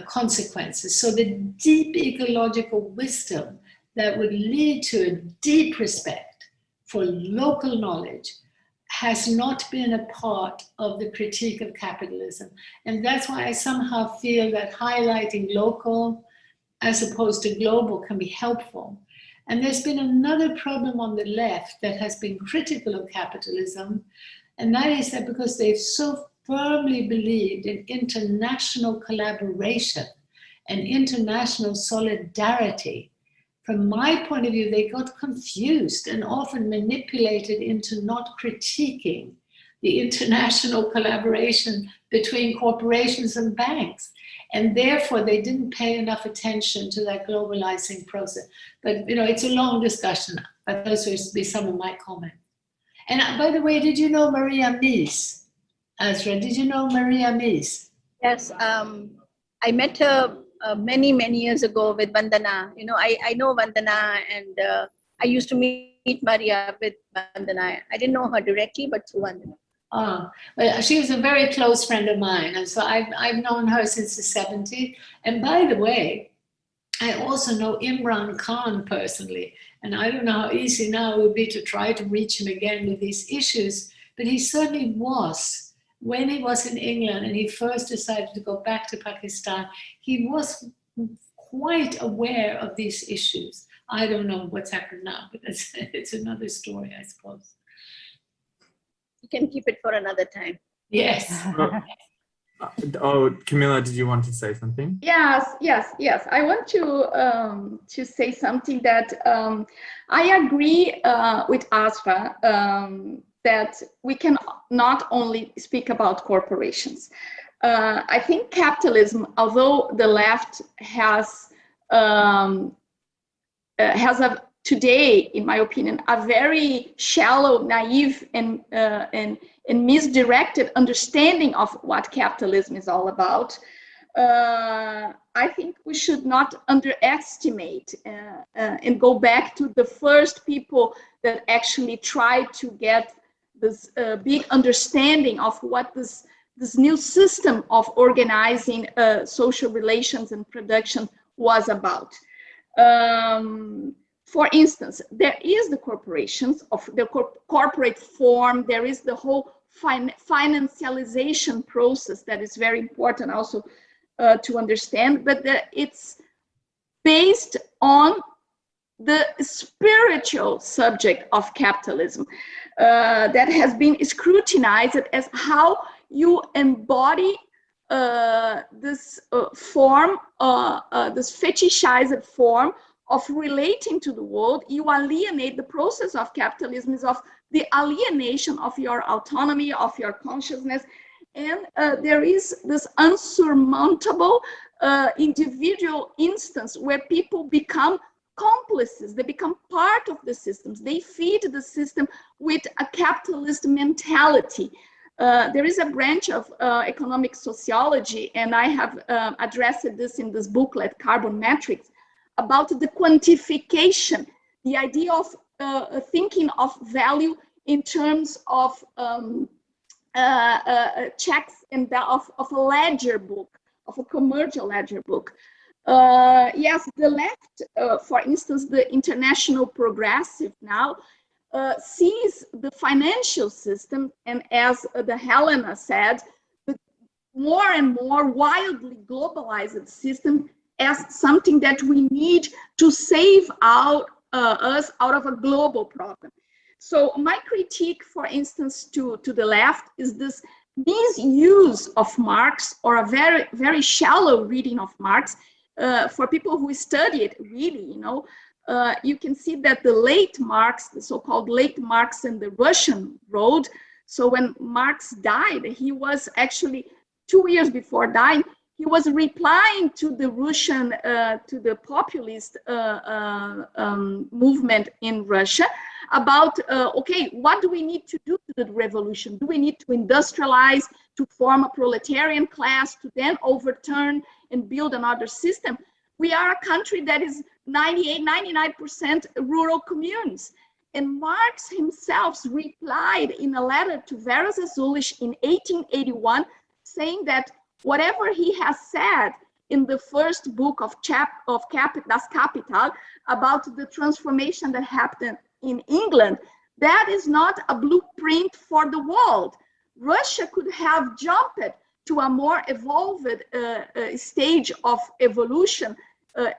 C: consequences. So the deep ecological wisdom that would lead to a deep respect for local knowledge has not been a part of the critique of capitalism. And that's why I somehow feel that highlighting local as opposed to global can be helpful. And there's been another problem on the left that has been critical of capitalism, and that is that because they've so firmly believed in international collaboration and international solidarity, from my point of view, they got confused and often manipulated into not critiquing the international collaboration between corporations and banks. And therefore, they didn't pay enough attention to that globalizing process. But, you know, it's a long discussion, but those would be some of my comments. And by the way, did you know Maria Mies? Azra, did you know Maria Mies?
B: Yes, I met her many years ago with Vandana. You know, I know Vandana, and I used to meet Maria with Vandana. I didn't know her directly, but through Vandana.
C: Oh, well, she was a very close friend of mine, and so I've known her since the 70s. And by the way, I also know Imran Khan personally, and I don't know how easy now it would be to try to reach him again with these issues, but he certainly was. When he was in England and he first decided to go back to Pakistan, he was quite aware of these issues. I don't know what's happened now, but it's another story, I suppose.
B: You can keep it for another time.
C: Yes.
E: Oh, Camila, did you want to say something?
D: Yes. I want to say something that I agree with Azra that we can not only speak about corporations. I think capitalism, although the left has today, in my opinion, a very shallow, naive, and misdirected understanding of what capitalism is all about, I think we should not underestimate and go back to the first people that actually tried to get this big understanding of what this new system of organizing social relations and production was about. for instance, there is the corporations of the corporate form, there is the whole financialization process that is very important also to understand, but it's based on the spiritual subject of capitalism that has been scrutinized as how you embody this form, this fetishized form of relating to the world. You alienate. The process of capitalism is of the alienation of your autonomy, of your consciousness, and there is this unsurmountable individual instance where people become complices, they become part of the systems, they feed the system with a capitalist mentality. There is a branch of economic sociology, and I have addressed this in this booklet, Carbon Metrics, about the quantification, the idea of thinking of value in terms of checks and of a ledger book, of a commercial ledger book. Yes, the left, for instance, the international progressive now sees the financial system, and as the Helena said, the more and more wildly globalized system as something that we need to save us out of a global problem. So my critique, for instance, to the left is this misuse of Marx, or a very, very shallow reading of Marx. For people who study it, really, you know, you can see that the late Marx, the so-called late Marx and the Russian road. So when Marx died, he was actually 2 years before dying, he was replying to the Russian, to the populist movement in Russia about, okay, what do we need to do to the revolution? Do we need to industrialize, to form a proletarian class, to then overturn and build another system? We are a country that is 99% rural communes. And Marx himself replied in a letter to Vera Zasulich in 1881, saying that whatever he has said in the first book of Das Kapital about the transformation that happened in England, that is not a blueprint for the world. Russia could have jumped to a more evolved stage of evolution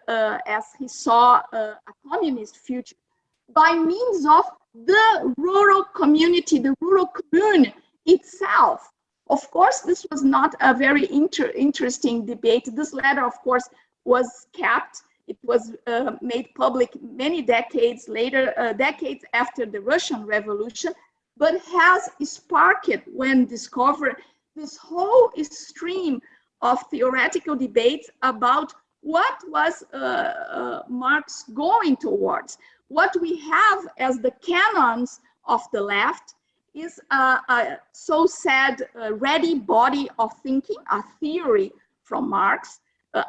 D: as he saw a communist future by means of the rural community, the rural commune itself. Of course, this was not a very interesting debate. This letter, of course, was kept. It was made public many decades later, decades after the Russian Revolution, but has sparked, when discovered, this whole stream of theoretical debates about what was Marx going towards. What we have as the canons of the left is a so said ready body of thinking, a theory from Marx.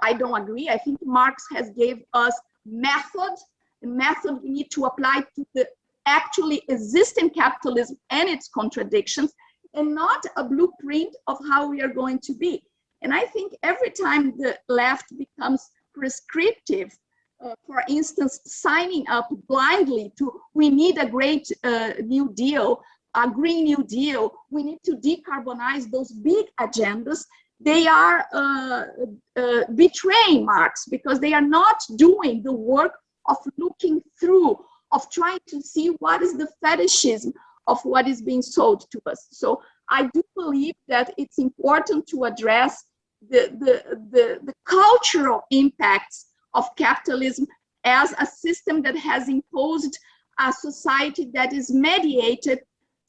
D: I don't agree. I think Marx has gave us method, and method we need to apply to the actually existing capitalism and its contradictions, and not a blueprint of how we are going to be. And I think every time the left becomes prescriptive, for instance, signing up blindly to, we need a great New Deal, a Green New Deal, we need to decarbonize those big agendas, they are betraying Marx, because they are not doing the work of looking through, of trying to see what is the fetishism of what is being sold to us. So I do believe that it's important to address the cultural impacts of capitalism as a system that has imposed a society that is mediated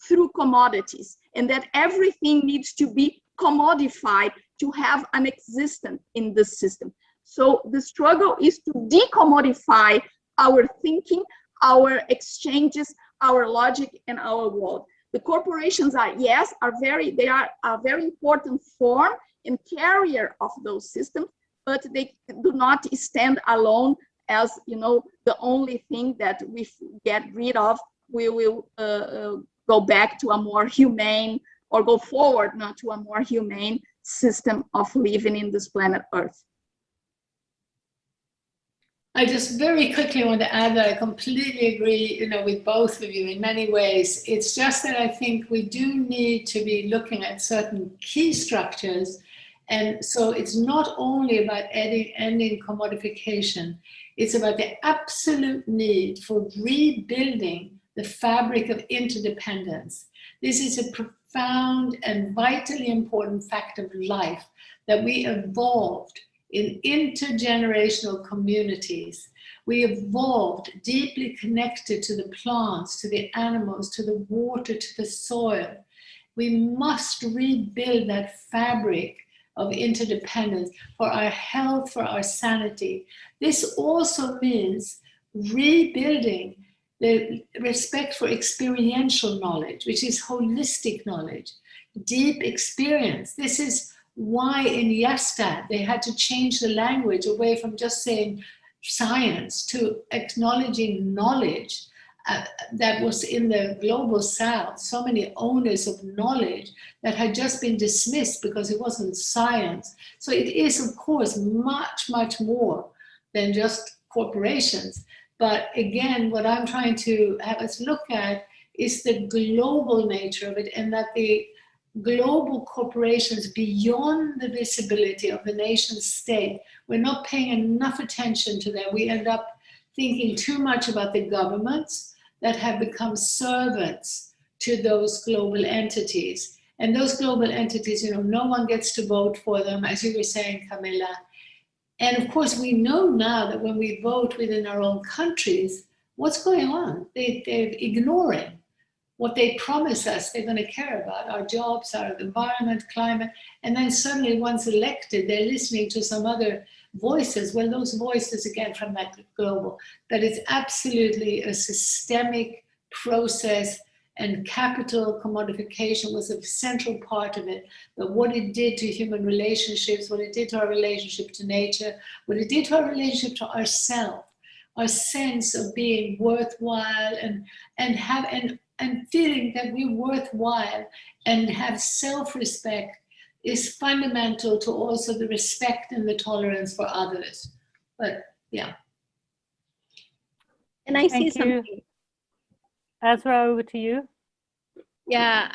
D: through commodities, and that everything needs to be commodified to have an existence in this system. So the struggle is to decommodify our thinking, our exchanges, our logic, and our world. The corporations are, yes, they are a very important form and carrier of those systems, but they do not stand alone as, you know, the only thing that we get rid of. We will go back to a more humane, or go forward not to a more humane system of living in this planet Earth.
C: I just very quickly want to add that I completely agree, with both of you in many ways. It's just that I think we do need to be looking at certain key structures. And so it's not only about ending commodification, it's about the absolute need for rebuilding the fabric of interdependence. This is a profound and vitally important fact of life, that we evolved in intergenerational communities. We evolved deeply connected to the plants, to the animals, to the water, to the soil. We must rebuild that fabric of interdependence for our health, for our sanity. This also means rebuilding the respect for experiential knowledge, which is holistic knowledge, deep experience. This is why in Yastad they had to change the language away from just saying science to acknowledging knowledge that was in the global south. So many owners of knowledge that had just been dismissed because it wasn't science. So it is, of course, much, much more than just corporations. But again, what I'm trying to have us look at is the global nature of it, and that the global corporations beyond the visibility of the nation state, we're not paying enough attention to them. We end up thinking too much about the governments that have become servants to those global entities. And those global entities, no one gets to vote for them, as you were saying, Camila. And of course, we know now that when we vote within our own countries, what's going on? They're ignoring what they promise us they're going to care about, our jobs, our environment, climate. And then suddenly once elected, they're listening to some other voices. Well, those voices, again, from that global, that it's absolutely a systemic process, and capital commodification was a central part of it. But what it did to human relationships, what it did to our relationship to nature, what it did to our relationship to ourselves, our sense of being worthwhile and feeling that we're worthwhile and have self-respect is fundamental to also the respect and the tolerance for others. But yeah.
B: And I see
A: Thank you.
B: something.
A: Azra, over to you.
B: Yeah,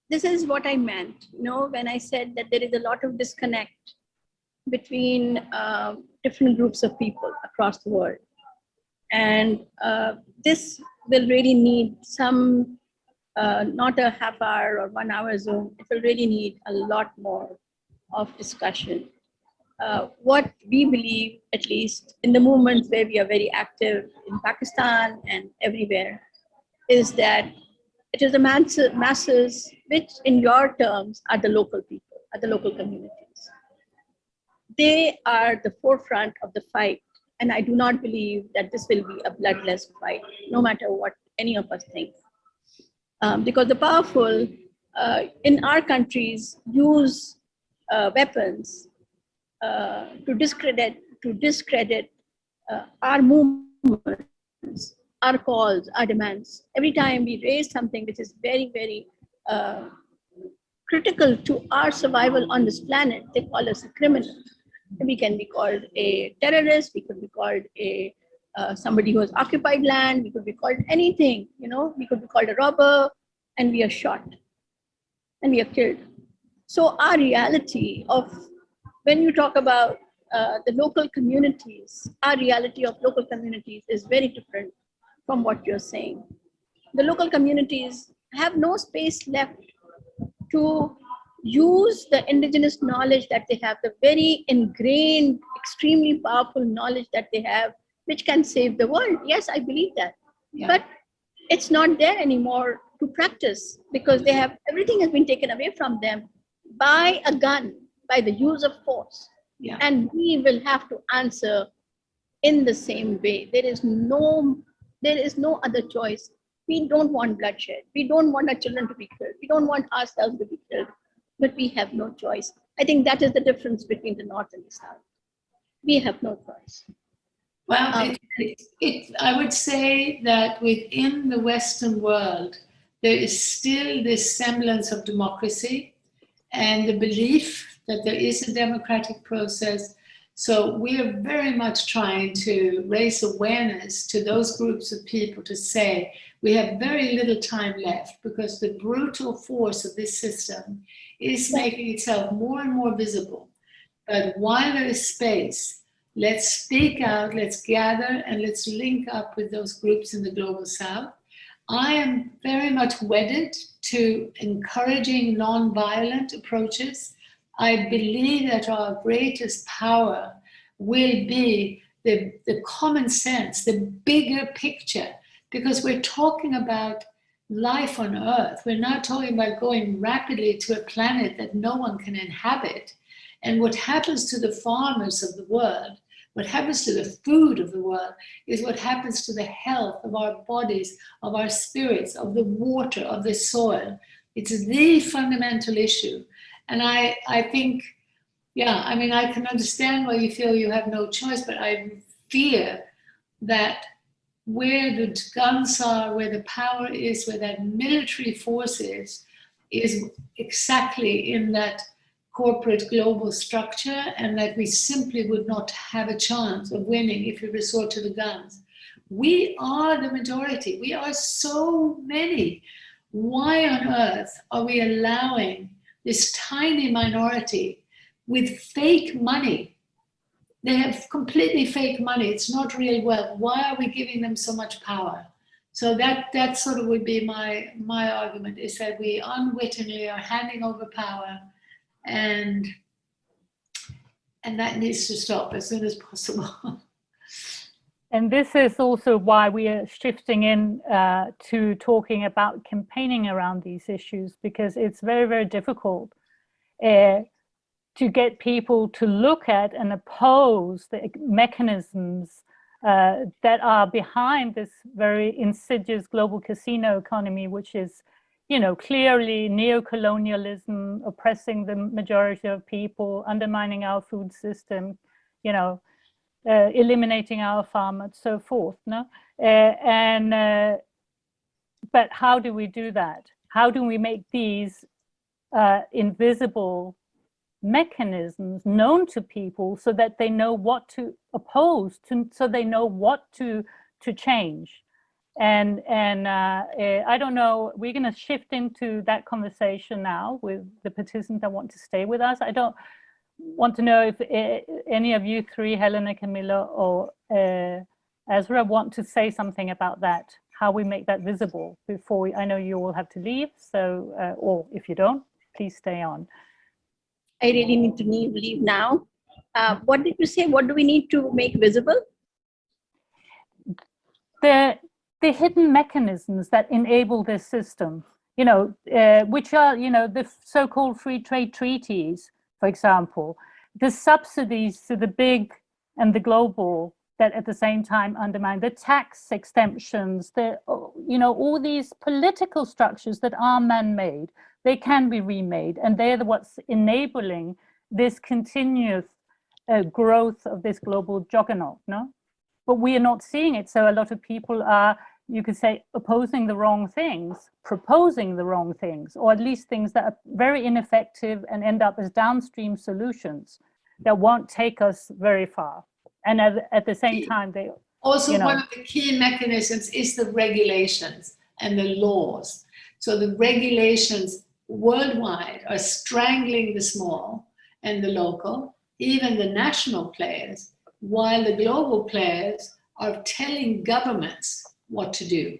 B: this is what I meant, when I said that there is a lot of disconnect between different groups of people across the world. And this will really need some, not a half hour or 1 hour Zoom, it will really need a lot more of discussion. What we believe, at least in the movements where we are very active in Pakistan and everywhere, is that it is the masses, which in your terms are the local people, are the local communities. They are the forefront of the fight. And I do not believe that this will be a bloodless fight, no matter what any of us think. Because the powerful in our countries use weapons to discredit our movements, our calls, our demands. Every time we raise something which is very, very critical to our survival on this planet, they call us a criminal. We can be called a terrorist, we could be called somebody who has occupied land, we could be called anything, we could be called a robber, and we are shot and we are killed. So our reality of, when you talk about the local communities, our reality of local communities is very different from what you're saying. The local communities have no space left to use the indigenous knowledge that they have, the very ingrained, extremely powerful knowledge that they have, which can save the world. Yes, I believe that. Yeah. But it's not there anymore to practice, because they have, everything has been taken away from them by a gun, by the use of force. Yeah. And we will have to answer in the same way. There is no other choice. We don't want bloodshed. We don't want our children to be killed. We don't want ourselves to be killed. But we have no choice. I think that is the difference between the North and the South. We have no choice.
C: Well, I would say that within the Western world, there is still this semblance of democracy and the belief that there is a democratic process, So we are very much trying to raise awareness to those groups of people to say we have very little time left, because the brutal force of this system is making itself more and more visible. But while there is space, let's speak out, let's gather, and let's link up with those groups in the Global South. I am very much wedded to encouraging non-violent approaches. I believe that our greatest power will be the common sense, the bigger picture, because we're talking about life on Earth. We're not talking about going rapidly to a planet that no one can inhabit. And what happens to the farmers of the world, what happens to the food of the world, is what happens to the health of our bodies, of our spirits, of the water, of the soil. It's the fundamental issue. And I think, yeah, I mean, I can understand why you feel you have no choice, but I fear that where the guns are, where the power is, where that military force is exactly in that corporate global structure, and that we simply would not have a chance of winning if we resort to the guns. We are the majority. We are so many. Why on earth are we allowing this tiny minority with fake money? They have completely fake money. It's not real wealth. Why are we giving them so much power? So that sort of would be my argument, is that we unwittingly are handing over power, and that needs to stop as soon as possible.
A: And this is also why we are shifting in to talking about campaigning around these issues, because it's very, very difficult to get people to look at and oppose the mechanisms that are behind this very insidious global casino economy, which is, you know, clearly neo-colonialism, oppressing the majority of people, undermining our food system, you know, eliminating our farm and so forth. No, but how do we do that? How do we make these invisible mechanisms known to people so that they know what to oppose, so they know what to change? And I don't know, we're going to shift into that conversation now with the participants that want to stay with us. I don't want to know if any of you three, Helena, Camila, or Azra, want to say something about that, how we make that visible before I know you all have to leave. So, or if you don't, please stay on.
B: I really need to leave now. What did you say? What do we need to make visible?
A: The hidden mechanisms that enable this system, you know, which are, you know, the so-called free trade treaties, for example, the subsidies to the big and the global that at the same time undermine the tax exemptions, the, you know, all these political structures that are man-made, they can be remade, and they're what's enabling this continuous growth of this global juggernaut, no? But we are not seeing it, so a lot of people are, you could say, opposing the wrong things, proposing the wrong things, or at least things that are very ineffective and end up as downstream solutions that won't take us very far. And at the same time, they
C: also,
A: you know,
C: one of the key mechanisms is the regulations and the laws. So the regulations worldwide are strangling the small and the local, even the national players, while the global players are telling governments what to do.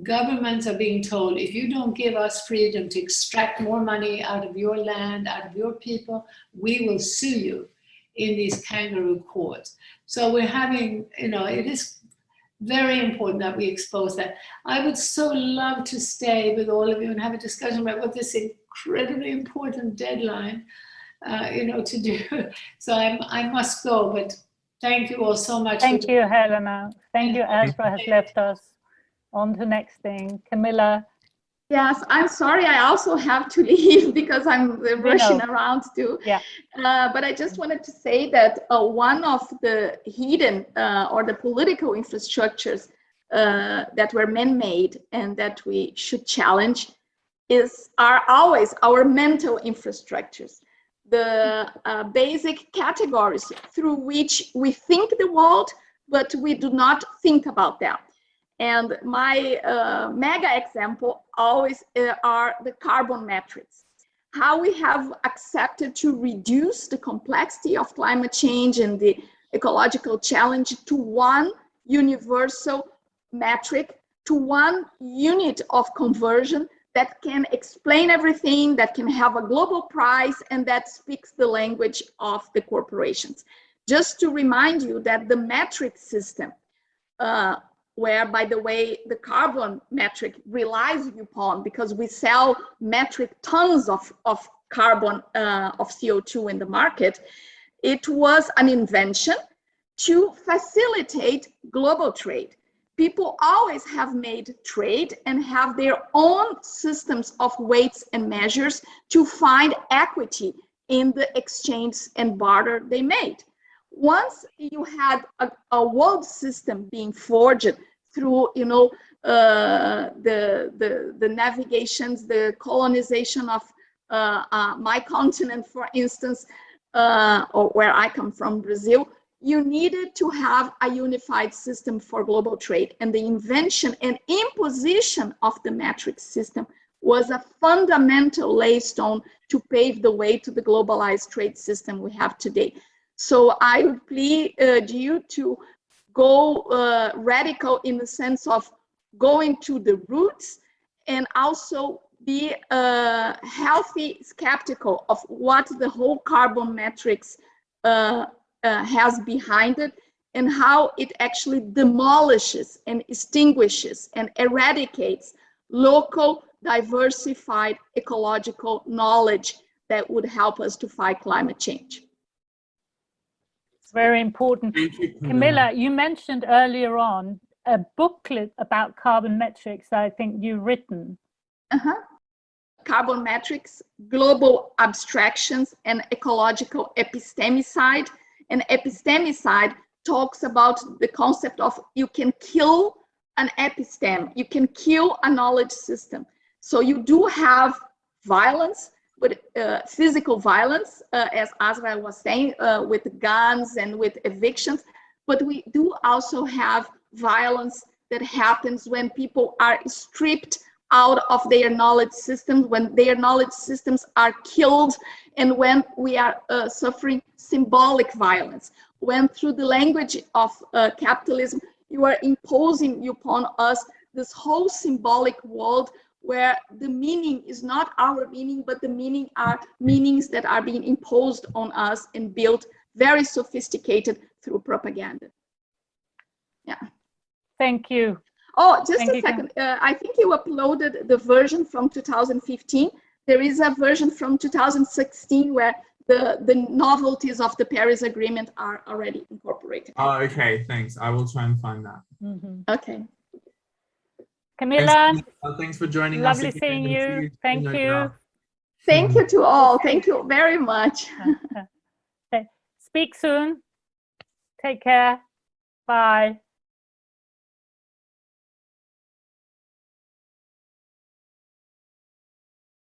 C: Governments are being told, if you don't give us freedom to extract more money out of your land, out of your people, we will sue you in these kangaroo courts. So we're having, you know, it is very important that we expose that. I would so love to stay with all of you and have a discussion about what this incredibly important deadline, you know, to do. So I must go, but thank you all so much.
A: Thank you, Helena. Thank you, Azra has left us. On to the next thing. Camila.
D: Yes, I'm sorry, I also have to leave because I'm rushing around too.
A: Yeah.
D: But I just wanted to say that one of the hidden or the political infrastructures that were man-made and that we should challenge are always our mental infrastructures. the basic categories through which we think the world, but we do not think about them. And my mega example always are the carbon metrics. How we have accepted to reduce the complexity of climate change and the ecological challenge to one universal metric, to one unit of conversion that can explain everything, that can have a global price, and that speaks the language of the corporations. Just to remind you that the metric system, where, by the way, the carbon metric relies upon, because we sell metric tons of carbon, of CO2 in the market, it was an invention to facilitate global trade. People always have made trade and have their own systems of weights and measures to find equity in the exchange and barter they made. Once you had a world system being forged through, you know, the navigations, the colonization of my continent, for instance, or where I come from, Brazil, you needed to have a unified system for global trade. And the invention and imposition of the metric system was a fundamental laystone to pave the way to the globalized trade system we have today. So I would plead you to go radical in the sense of going to the roots, and also be healthy skeptical of what the whole carbon metrics has behind it, and how it actually demolishes and extinguishes and eradicates local, diversified ecological knowledge that would help us to fight climate change.
A: It's very important.
E: Thank you,
A: Camila, you mentioned earlier on a booklet about carbon metrics that I think you've written.
D: Carbon metrics, global abstractions, and ecological epistemicide. And epistemicide talks about the concept of you can kill an episteme, you can kill a knowledge system. So you do have violence, but physical violence, as Azra was saying, with guns and with evictions, but we do also have violence that happens when people are stripped out of their knowledge systems, when their knowledge systems are killed, and when we are suffering symbolic violence, when through the language of capitalism, you are imposing upon us this whole symbolic world where the meaning is not our meaning, but the meaning are meanings that are being imposed on us and built very sophisticated through propaganda. Yeah.
A: Thank you.
D: Oh, just a second. I think you uploaded the version from 2015. There is a version from 2016 where the novelties of the Paris Agreement are already incorporated.
E: Oh, okay, thanks. I will try and find that.
D: Okay.
A: Camila,
E: thanks for joining us.
A: lovely seeing you. Thank you.
D: Thank you to all. Thank you very much.
A: Speak soon. Take care. Bye.